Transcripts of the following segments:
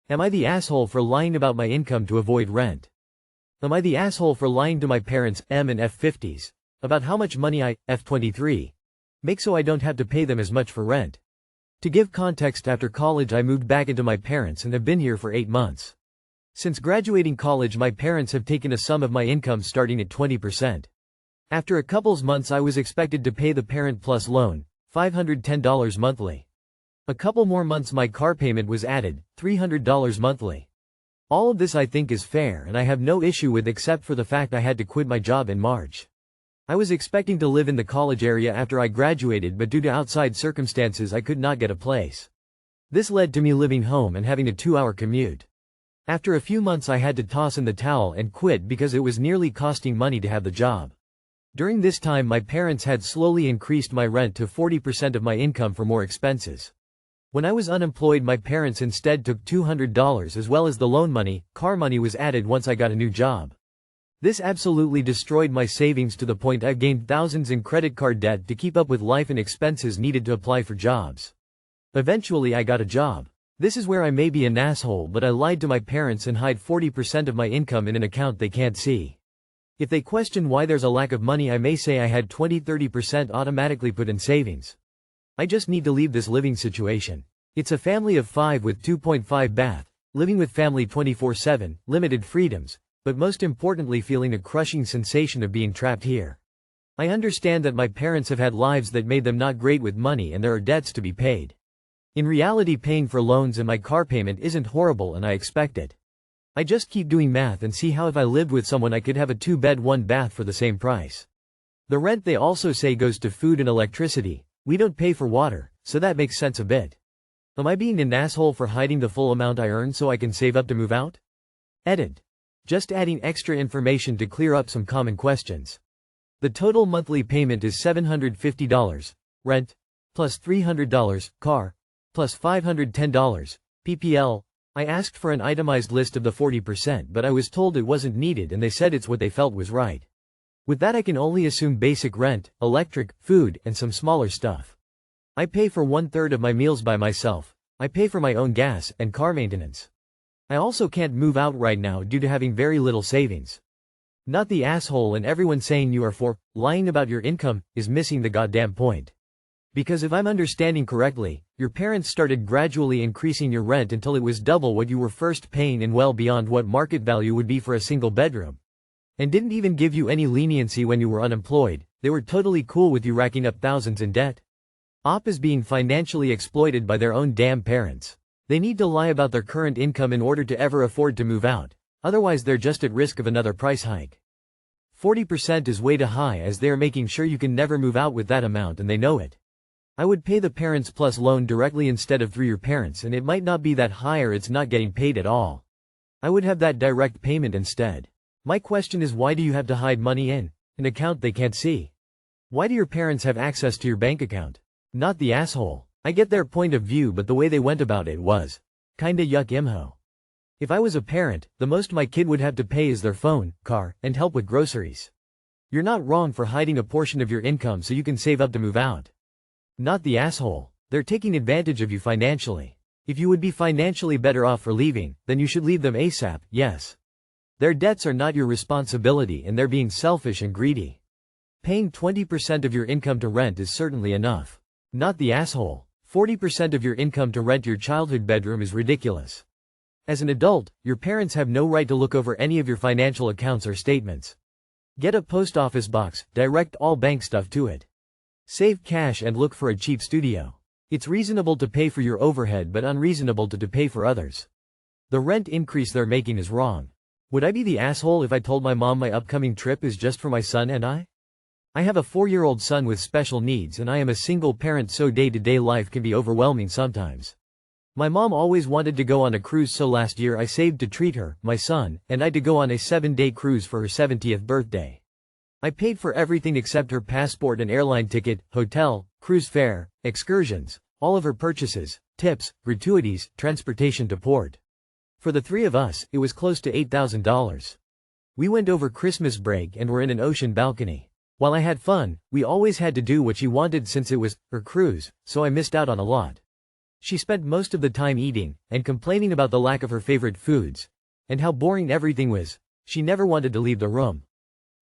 Am I the asshole for lying about my income to avoid rent? Am I the asshole for lying to my parents, M and F50s, about how much money I, F23, make so I don't have to pay them as much for rent? To give context, after college I moved back into my parents and have been here for 8 months. Since graduating college my parents have taken a sum of my income starting at 20%. After a couple's months I was expected to pay the Parent Plus loan, $510 monthly. A couple more months my car payment was added, $300 monthly. All of this I think is fair and I have no issue with, except for the fact I had to quit my job in March. I was expecting to live in the college area after I graduated, but due to outside circumstances I could not get a place. This led to me living home and having a 2-hour commute. After a few months I had to toss in the towel and quit because it was nearly costing money to have the job. During this time my parents had slowly increased my rent to 40% of my income for more expenses. When I was unemployed my parents instead took $200 as well as the loan money. Car money was added once I got a new job. This absolutely destroyed my savings to the point I gained thousands in credit card debt to keep up with life and expenses needed to apply for jobs. Eventually I got a job. This is where I may be an asshole, but I lied to my parents and hide 40% of my income in an account they can't see. If they question why there's a lack of money I may say I had 20-30% automatically put in savings. I just need to leave this living situation. It's a family of 5 with 2.5 bath, living with family 24/7, limited freedoms, but most importantly feeling a crushing sensation of being trapped here. I understand that my parents have had lives that made them not great with money and there are debts to be paid. In reality paying for loans and my car payment isn't horrible and I expect it. I just keep doing math and see how if I lived with someone I could have a 2-bed 1-bath for the same price. The rent they also say goes to food and electricity. We don't pay for water, so that makes sense a bit. Am I being an asshole for hiding the full amount I earn so I can save up to move out? Edit. Just adding extra information to clear up some common questions. The total monthly payment is $750, rent, plus $300, car, plus $510, PPL. I asked for an itemized list of the 40%, but I was told it wasn't needed and they said it's what they felt was right. With that I can only assume basic rent, electric, food, and some smaller stuff. I pay for 1/3 of my meals by myself. I pay for my own gas and car maintenance. I also can't move out right now due to having very little savings. Not the asshole, and everyone saying you are for lying about your income is missing the goddamn point. Because if I'm understanding correctly, your parents started gradually increasing your rent until it was double what you were first paying and well beyond what market value would be for a single bedroom. And didn't even give you any leniency when you were unemployed. They were totally cool with you racking up thousands in debt. Op is being financially exploited by their own damn parents. They need to lie about their current income in order to ever afford to move out, otherwise they're just at risk of another price hike. 40% is way too high as they are making sure you can never move out with that amount and they know it. I would pay the Parents Plus loan directly instead of through your parents, and it might not be that high or it's not getting paid at all. I would have that direct payment instead. My question is, why do you have to hide money in an account they can't see? Why do your parents have access to your bank account? Not the asshole. I get their point of view, but the way they went about it was kinda yuck imho. If I was a parent, the most my kid would have to pay is their phone, car, and help with groceries. You're not wrong for hiding a portion of your income so you can save up to move out. Not the asshole. They're taking advantage of you financially. If you would be financially better off for leaving, then you should leave them ASAP, yes. Their debts are not your responsibility and they're being selfish and greedy. Paying 20% of your income to rent is certainly enough. Not the asshole. 40% of your income to rent your childhood bedroom is ridiculous. As an adult, your parents have no right to look over any of your financial accounts or statements. Get a post office box, direct all bank stuff to it. Save cash and look for a cheap studio. It's reasonable to pay for your overhead but unreasonable to pay for others. The rent increase they're making is wrong. Would I be the asshole if I told my mom my upcoming trip is just for my son and I? I have a 4-year-old son with special needs and I am a single parent, so day-to-day life can be overwhelming sometimes. My mom always wanted to go on a cruise, so last year I saved to treat her, my son, and I to go on a 7-day cruise for her 70th birthday. I paid for everything except her passport and airline ticket, hotel, cruise fare, excursions, all of her purchases, tips, gratuities, transportation to port. For the 3 of us, it was close to $8,000. We went over Christmas break and were in an ocean balcony. While I had fun, we always had to do what she wanted since it was her cruise, so I missed out on a lot. She spent most of the time eating, and complaining about the lack of her favorite foods, and how boring everything was. She never wanted to leave the room.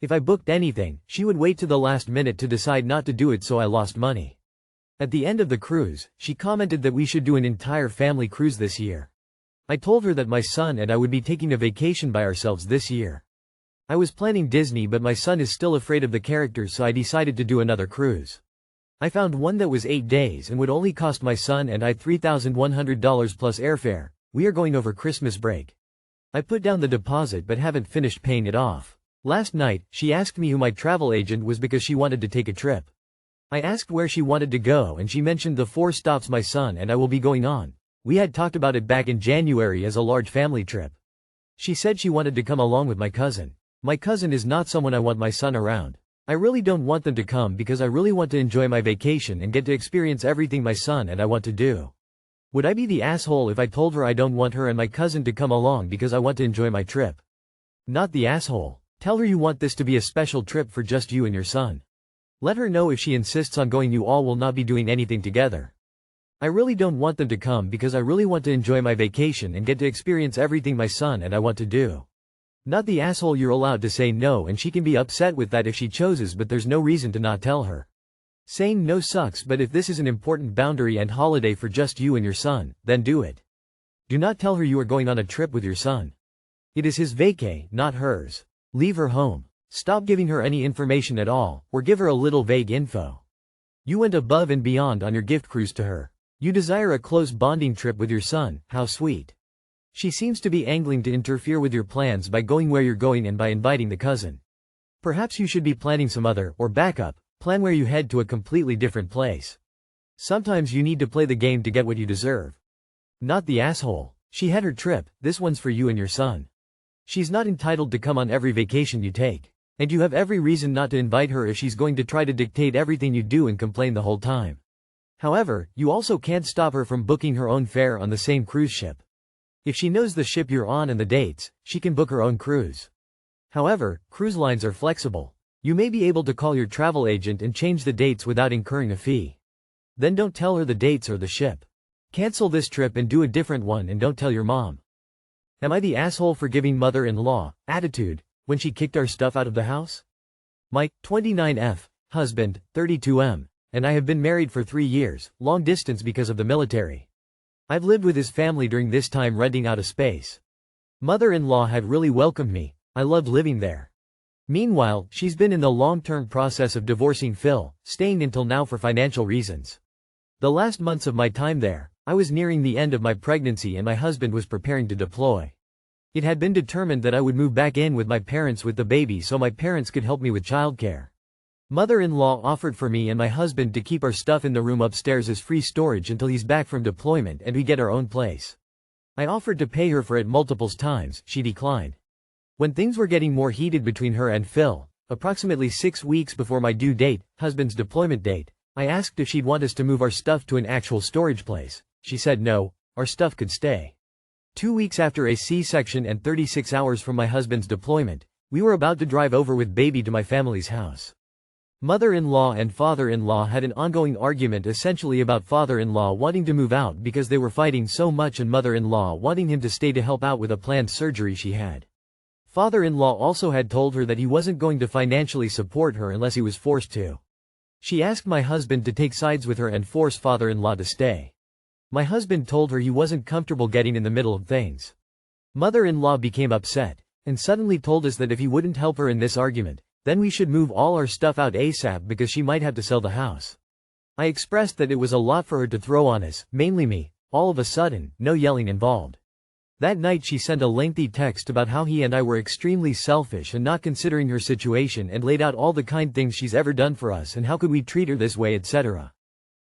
If I booked anything, she would wait to the last minute to decide not to do it, so I lost money. At the end of the cruise, she commented that we should do an entire family cruise this year. I told her that my son and I would be taking a vacation by ourselves this year. I was planning Disney, but my son is still afraid of the characters, so I decided to do another cruise. I found one that was 8 days and would only cost my son and I $3,100 plus airfare. We are going over Christmas break. I put down the deposit but haven't finished paying it off. Last night, she asked me who my travel agent was because she wanted to take a trip. I asked where she wanted to go and she mentioned the 4 stops my son and I will be going on. We had talked about it back in January as a large family trip. She said she wanted to come along with my cousin. My cousin is not someone I want my son around. I really don't want them to come because I really want to enjoy my vacation and get to experience everything my son and I want to do. Would I be the asshole if I told her I don't want her and my cousin to come along because I want to enjoy my trip? Not the asshole. Tell her you want this to be a special trip for just you and your son. Let her know if she insists on going, you all will not be doing anything together. I really don't want them to come because I really want to enjoy my vacation and get to experience everything my son and I want to do. Not the asshole. You're allowed to say no and she can be upset with that if she chooses, but there's no reason to not tell her. Saying no sucks, but if this is an important boundary and holiday for just you and your son, then do it. Do not tell her you are going on a trip with your son. It is his vacay, not hers. Leave her home. Stop giving her any information at all, or give her a little vague info. You went above and beyond on your gift cruise to her. You desire a close bonding trip with your son. How sweet. She seems to be angling to interfere with your plans by going where you're going and by inviting the cousin. Perhaps you should be planning some other, or backup, plan where you head to a completely different place. Sometimes you need to play the game to get what you deserve. Not the asshole. She had her trip, this one's for you and your son. She's not entitled to come on every vacation you take. And you have every reason not to invite her if she's going to try to dictate everything you do and complain the whole time. However, you also can't stop her from booking her own fare on the same cruise ship. If she knows the ship you're on and the dates, she can book her own cruise. However, cruise lines are flexible. You may be able to call your travel agent and change the dates without incurring a fee. Then don't tell her the dates or the ship. Cancel this trip and do a different one and don't tell your mom. Am I the asshole for giving mother-in-law attitude when she kicked our stuff out of the house? My 29F husband, 32M, and I have been married for 3 years, long distance because of the military. I've lived with his family during this time, renting out a space. Mother-in-law had really welcomed me. I loved living there. Meanwhile, she's been in the long-term process of divorcing Phil, staying until now for financial reasons. The last months of my time there, I was nearing the end of my pregnancy and my husband was preparing to deploy. It had been determined that I would move back in with my parents with the baby so my parents could help me with childcare. Mother-in-law offered for me and my husband to keep our stuff in the room upstairs as free storage until he's back from deployment and we get our own place. I offered to pay her for it multiple times. She declined. When things were getting more heated between her and Phil, approximately 6 weeks before my due date, husband's deployment date, I asked if she'd want us to move our stuff to an actual storage place. She said no, our stuff could stay. 2 weeks after a C-section and 36 hours from my husband's deployment, we were about to drive over with baby to my family's house. Mother-in-law and father-in-law had an ongoing argument, essentially about father-in-law wanting to move out because they were fighting so much and mother-in-law wanting him to stay to help out with a planned surgery she had. Father-in-law also had told her that he wasn't going to financially support her unless he was forced to. She asked my husband to take sides with her and force father-in-law to stay. My husband told her he wasn't comfortable getting in the middle of things. Mother-in-law became upset, and suddenly told us that if he wouldn't help her in this argument, then we should move all our stuff out ASAP because she might have to sell the house. I expressed that it was a lot for her to throw on us, mainly me. All of a sudden, no yelling involved. That night she sent a lengthy text about how he and I were extremely selfish and not considering her situation and laid out all the kind things she's ever done for us and how could we treat her this way, etc.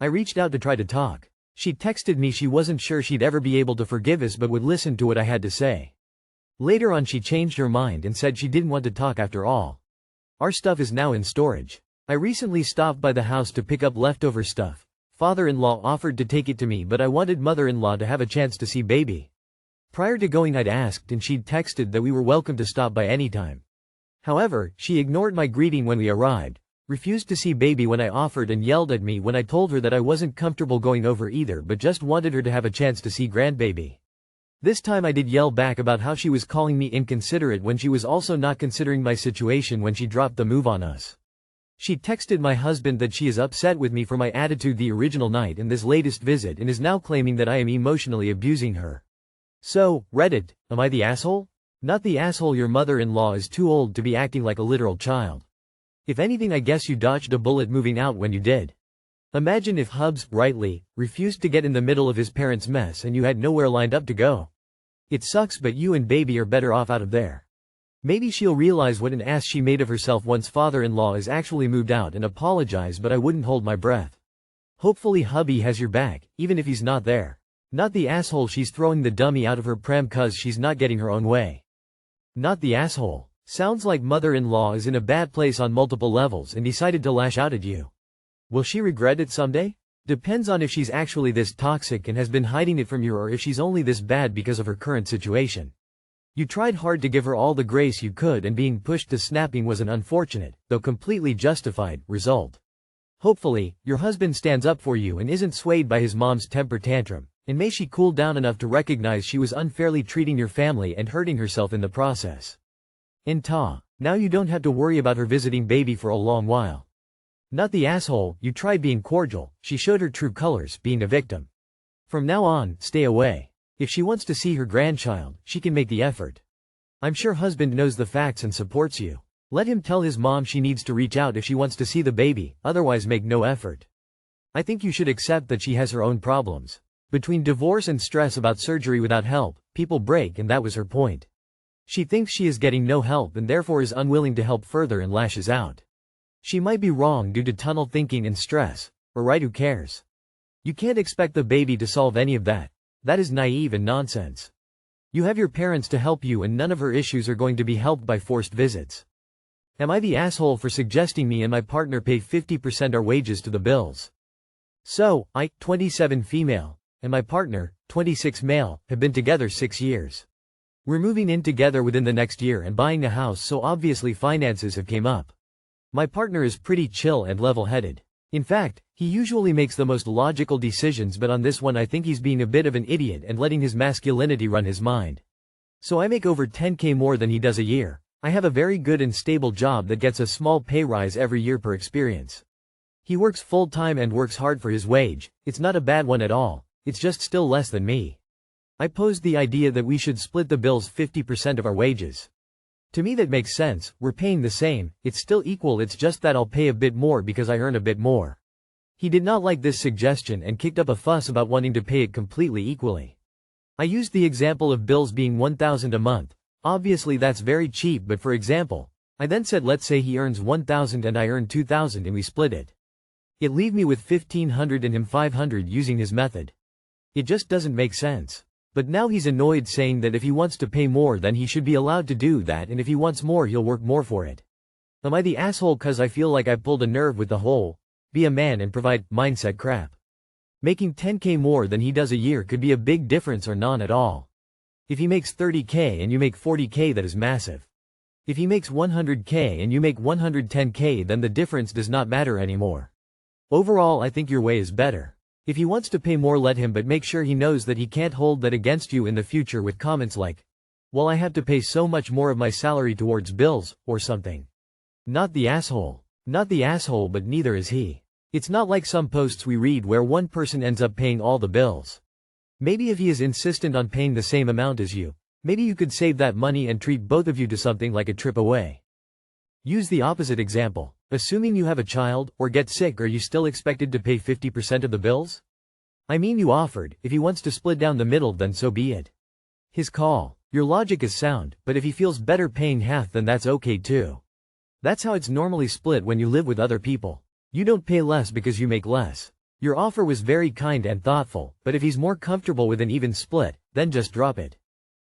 I reached out to try to talk. She texted me she wasn't sure she'd ever be able to forgive us but would listen to what I had to say. Later on she changed her mind and said she didn't want to talk after all. Our stuff is now in storage. I recently stopped by the house to pick up leftover stuff. Father-in-law offered to take it to me but I wanted mother-in-law to have a chance to see baby. Prior to going I'd asked and she'd texted that we were welcome to stop by anytime. However, she ignored my greeting when we arrived, Refused to see baby when I offered and yelled at me when I told her that I wasn't comfortable going over either but just wanted her to have a chance to see grandbaby. This time I did yell back about how she was calling me inconsiderate when she was also not considering my situation when she dropped the move on us. She texted my husband that she is upset with me for my attitude the original night and this latest visit and is now claiming that I am emotionally abusing her. So, Reddit, am I the asshole? Not the asshole. Your mother-in-law is too old to be acting like a literal child. If anything, I guess you dodged a bullet moving out when you did. Imagine if Hubs, rightly, refused to get in the middle of his parents' mess and you had nowhere lined up to go. It sucks, but you and baby are better off out of there. Maybe she'll realize what an ass she made of herself once father-in-law is actually moved out and apologize, but I wouldn't hold my breath. Hopefully hubby has your back, even if he's not there. Not the asshole. She's throwing the dummy out of her pram cause she's not getting her own way. Not the asshole. Sounds like mother-in-law is in a bad place on multiple levels and decided to lash out at you. Will she regret it someday? Depends on if she's actually this toxic and has been hiding it from you or if she's only this bad because of her current situation. You tried hard to give her all the grace you could and being pushed to snapping was an unfortunate, though completely justified, result. Hopefully, your husband stands up for you and isn't swayed by his mom's temper tantrum, and may she cool down enough to recognize she was unfairly treating your family and hurting herself in the process. Now you don't have to worry about her visiting baby for a long while. Not the asshole. You tried being cordial, she showed her true colors, being a victim. From now on, stay away. If she wants to see her grandchild, she can make the effort. I'm sure husband knows the facts and supports you. Let him tell his mom she needs to reach out if she wants to see the baby, otherwise make no effort. I think you should accept that she has her own problems. Between divorce and stress about surgery without help, people break, and that was her point. She thinks she is getting no help and therefore is unwilling to help further and lashes out. She might be wrong due to tunnel thinking and stress, or right, who cares? You can't expect the baby to solve any of that. That is naive and nonsense. You have your parents to help you and none of her issues are going to be helped by forced visits. Am I the asshole for suggesting me and my partner pay 50% our wages to the bills? So, I, 27 female, and my partner, 26 male, have been together 6 years. We're moving in together within the next year and buying a house, so obviously finances have came up. My partner is pretty chill and level-headed. In fact, he usually makes the most logical decisions, but on this one I think he's being a bit of an idiot and letting his masculinity run his mind. So I make over 10K more than he does a year. I have a very good and stable job that gets a small pay rise every year per experience. He works full-time and works hard for his wage. It's not a bad one at all. It's just still less than me. I posed the idea that we should split the bills 50% of our wages. To me that makes sense. We're paying the same, it's still equal, it's just that I'll pay a bit more because I earn a bit more. He did not like this suggestion and kicked up a fuss about wanting to pay it completely equally. I used the example of bills being $1,000 a month. Obviously that's very cheap, but for example, I then said let's say he earns $1,000 and I earn $2,000 and we split it. It leave me with $1,500 and him $500 using his method. It just doesn't make sense. But now he's annoyed, saying that if he wants to pay more then he should be allowed to do that, and if he wants more he'll work more for it. Am I the asshole cause I feel like I pulled a nerve with the whole be a man and provide mindset crap? Making 10K more than he does a year could be a big difference or none at all. If he makes 30K and you make 40K, that is massive. If he makes 100K and you make 110K, then the difference does not matter anymore. Overall I think your way is better. If he wants to pay more, let him, but make sure he knows that he can't hold that against you in the future with comments like, well, I have to pay so much more of my salary towards bills, or something. Not the asshole. Not the asshole, but neither is he. It's not like some posts we read where one person ends up paying all the bills. Maybe if he is insistent on paying the same amount as you, maybe you could save that money and treat both of you to something like a trip away. Use the opposite example. Assuming you have a child, or get sick, are you still expected to pay 50% of the bills? I mean, you offered. If he wants to split down the middle, then so be it. His call. Your logic is sound, but if he feels better paying half, then that's okay too. That's how it's normally split when you live with other people. You don't pay less because you make less. Your offer was very kind and thoughtful, but if he's more comfortable with an even split, then just drop it.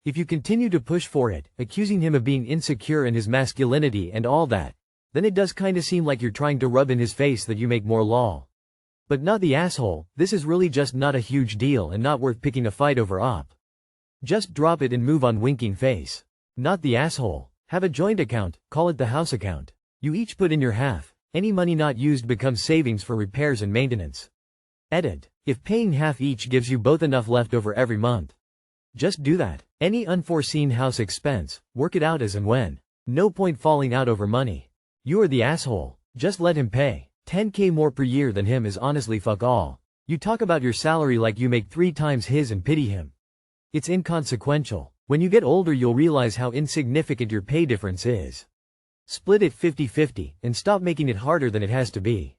If you continue to push for it, accusing him of being insecure in his masculinity and all that, then it does kinda seem like you're trying to rub in his face that you make more lol. But not the asshole. This is really just not a huge deal and not worth picking a fight over op. Just drop it and move on, winking face. Not the asshole. Have a joint account, call it the house account. You each put in your half. Any money not used becomes savings for repairs and maintenance. Edit. If paying half each gives you both enough left over every month, just do that. Any unforeseen house expense, work it out as and when. No point falling out over money. You are the asshole. Just let him pay. 10K more per year than him is honestly fuck all. You talk about your salary like you make 3 times his and pity him. It's inconsequential. When you get older you'll realize how insignificant your pay difference is. Split it 50-50, and stop making it harder than it has to be.